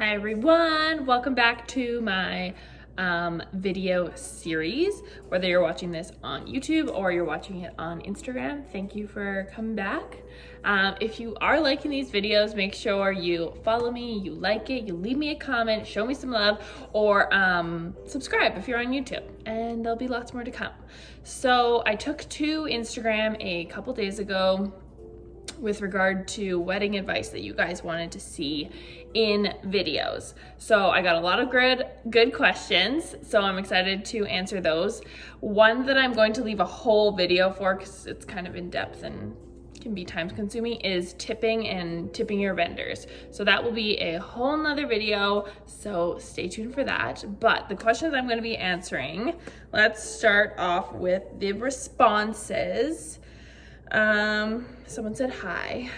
Hi everyone, welcome back to my video series. Whether you're watching this on YouTube or you're watching it on Instagram, thank you for coming back. If you are liking these videos, make sure you follow me, you like it, you leave me a comment, show me some love, or subscribe if you're on YouTube, and there'll be lots more to come. So I took to Instagram a couple days ago with regard to wedding advice that you guys wanted to see in videos. So I got a lot of good questions, so I'm excited to answer those. One that I'm going to leave a whole video for because it's kind of in depth and can be time consuming is tipping and tipping your vendors. So that will be a whole nother video, so stay tuned for that. But the questions I'm going to be answering, let's start off with the responses. Someone said hi.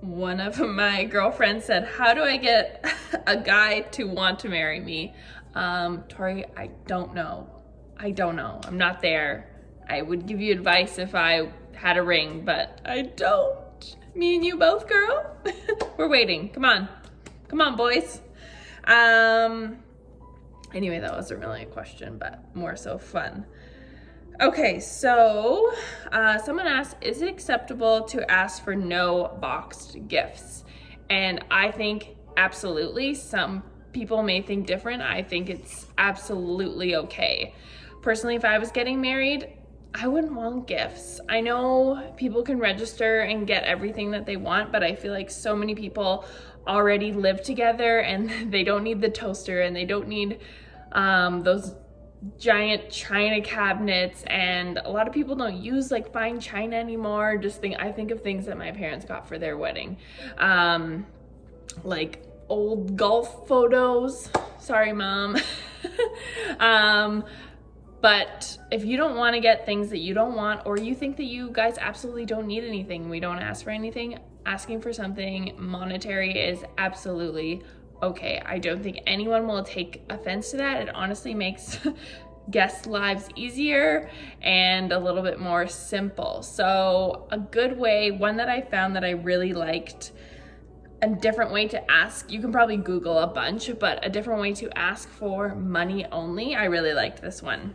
One of my girlfriends said, how do I get a guy to want to marry me? Tori, I don't know. I'm not there. I would give you advice if I had a ring, but I don't. Me and you both, girl. We're waiting. Come on, boys. Anyway, that wasn't really a question, but more so fun. Okay, so someone asked, is it acceptable to ask for no boxed gifts? And I think absolutely. Some people may think different. I think it's absolutely okay. Personally, if I was getting married, I wouldn't want gifts. I know people can register and get everything that they want, but I feel like so many people already live together and they don't need the toaster and they don't need those giant china cabinets, and a lot of people don't use like fine china anymore. I think of things that my parents got for their wedding, like old golf photos. Sorry, Mom. But if you don't want to get things that you don't want, or you think that you guys absolutely don't need anything, we don't ask for anything, asking for something monetary is absolutely okay. I don't think anyone will take offense to that. It honestly makes guests' lives easier and a little bit more simple. So a good way, one that I found that I really liked, a different way to ask, you can probably Google a bunch, but a different way to ask for money only, I really liked this one.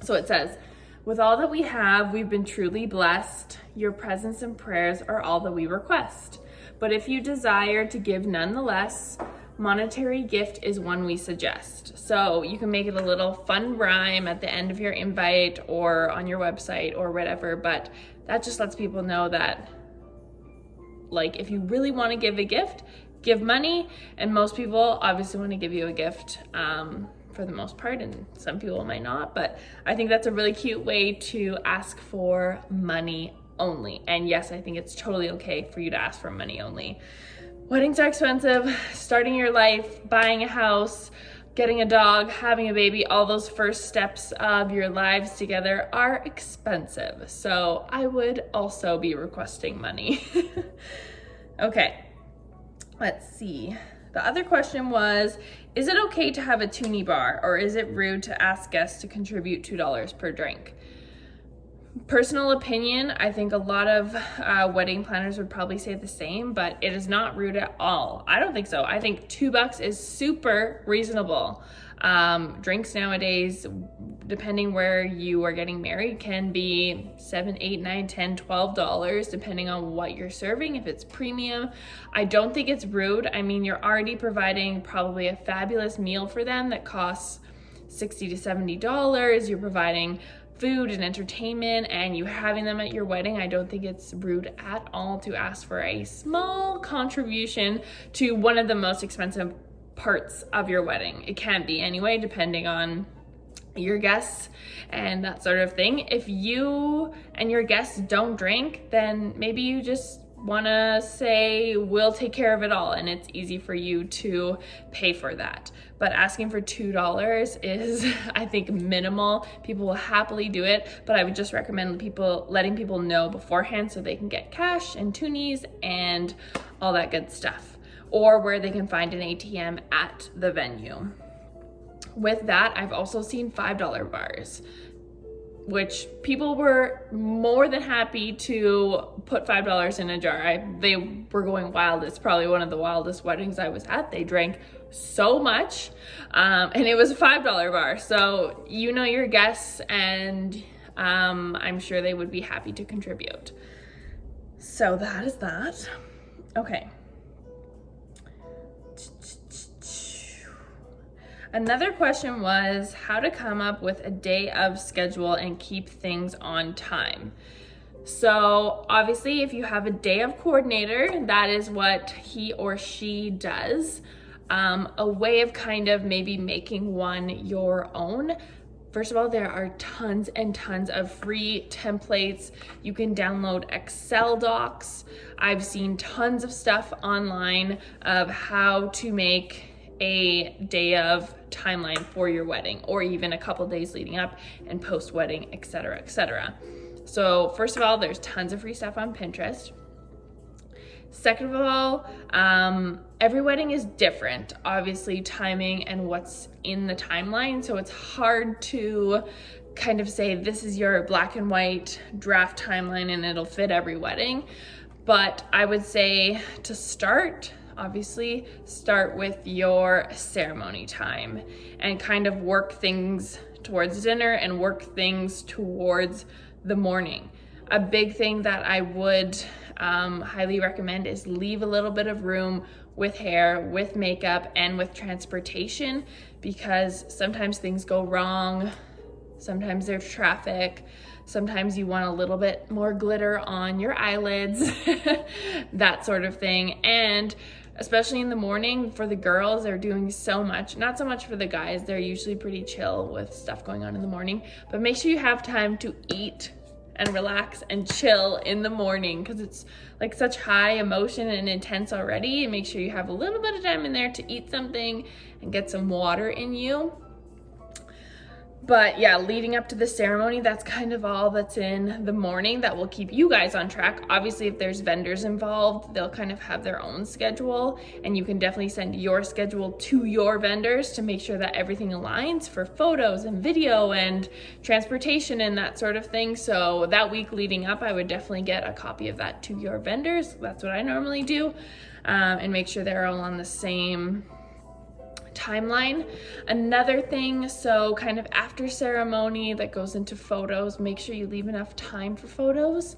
So it says, with all that we have, we've been truly blessed. Your presence and prayers are all that we request. But if you desire to give nonetheless, monetary gift is one we suggest. So you can make it a little fun rhyme at the end of your invite or on your website or whatever, but that just lets people know that, like, if you really want to give a gift, give money. And most people obviously want to give you a gift for the most part, and some people might not, but I think that's a really cute way to ask for money only. And yes, I think it's totally okay for you to ask for money only. Weddings are expensive. Starting your life, buying a house, getting a dog, having a baby, all those first steps of your lives together are expensive. So I would also be requesting money. Okay, let's see. The other question was, is it okay to have a Toonie bar, or is it rude to ask guests to contribute $2 per drink? Personal opinion, I think a lot of wedding planners would probably say the same, but it is not rude at all. I don't think so. I think $2 is super reasonable. Drinks nowadays, depending where you are getting married, can be $7, $8, $9, $10, $12, depending on what you're serving. If it's premium, I don't think it's rude. I mean, you're already providing probably a fabulous meal for them that costs $60 to $70. You're providing food and entertainment, and you having them at your wedding. I don't think it's rude at all to ask for a small contribution to one of the most expensive parts of your wedding. It can be anyway, depending on your guests and that sort of thing. If you and your guests don't drink, then maybe you just want to say, we'll take care of it all, and it's easy for you to pay for that. But asking for $2 is, I think, minimal. People will happily do it, but I would just recommend letting people know beforehand so they can get cash and Toonies and all that good stuff, or where they can find an ATM at the venue. With that, I've also seen $5 bars. which people were more than happy to put $5 in a jar. They were going wild. It's probably one of the wildest weddings I was at. They drank so much, and it was a $5 bar. So you know your guests, and I'm sure they would be happy to contribute. So that is that. Okay. Another question was how to come up with a day of schedule and keep things on time. So obviously if you have a day of coordinator, that is what he or she does. A way of kind of maybe making one your own. First of all, there are tons and tons of free templates. You can download Excel docs. I've seen tons of stuff online of how to make a day of timeline for your wedding, or even a couple days leading up and post wedding, etc., etc. So first of all, there's tons of free stuff on Pinterest. Second of all, every wedding is different, obviously, timing and what's in the timeline. So it's hard to kind of say this is your black and white draft timeline and it'll fit every wedding. But I would say to start, obviously, start with your ceremony time and kind of work things towards dinner and work things towards the morning. A big thing that I would highly recommend is leave a little bit of room with hair, with makeup, and with transportation, because sometimes things go wrong. Sometimes there's traffic. Sometimes you want a little bit more glitter on your eyelids, that sort of thing. And especially in the morning for the girls, they're doing so much. Not so much for the guys. They're usually pretty chill with stuff going on in the morning. But make sure you have time to eat and relax and chill in the morning, because it's like such high emotion and intense already. And make sure you have a little bit of time in there to eat something and get some water in you. But yeah, leading up to the ceremony, that's kind of all that's in the morning that will keep you guys on track. Obviously, if there's vendors involved, they'll kind of have their own schedule, and you can definitely send your schedule to your vendors to make sure that everything aligns for photos and video and transportation and that sort of thing. So that week leading up, I would definitely get a copy of that to your vendors. That's what I normally do, and make sure they're all on the same timeline. Another thing, so kind of after ceremony that goes into photos, make sure you leave enough time for photos.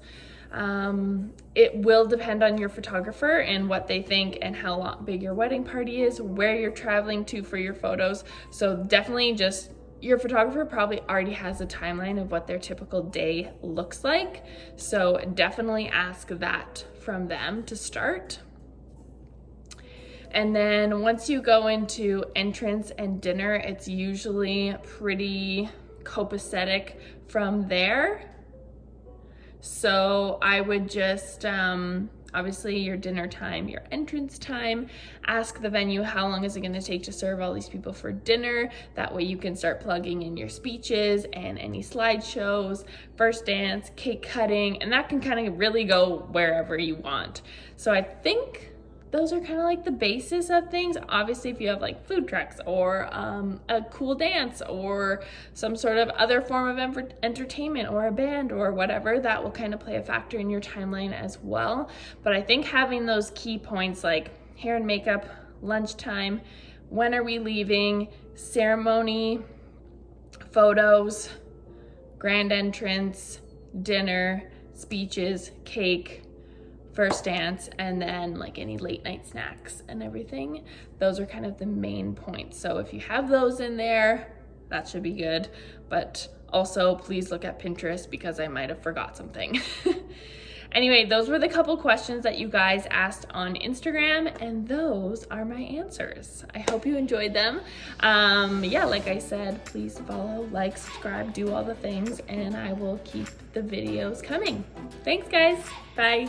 It will depend on your photographer and what they think and how big your wedding party is, where you're traveling to for your photos. So definitely just, your photographer probably already has a timeline of what their typical day looks like. So definitely ask that from them to start. And then once you go into entrance and dinner, it's usually pretty copacetic from there. So I would just, obviously your dinner time, your entrance time, ask the venue how long is it gonna take to serve all these people for dinner. That way you can start plugging in your speeches and any slideshows, first dance, cake cutting, and that can kind of really go wherever you want. So I think those are kind of like the basis of things. Obviously, if you have like food trucks or a cool dance or some sort of other form of entertainment or a band or whatever, that will kind of play a factor in your timeline as well. But I think having those key points like hair and makeup, lunchtime, when are we leaving, ceremony, photos, grand entrance, dinner, speeches, cake, first dance, and then like any late night snacks and everything. Those are kind of the main points. So if you have those in there, that should be good. But also please look at Pinterest because I might have forgot something. Anyway, those were the couple questions that you guys asked on Instagram, and those are my answers. I hope you enjoyed them. Yeah, like I said, please follow, like, subscribe, do all the things, and I will keep the videos coming. Thanks, guys. Bye.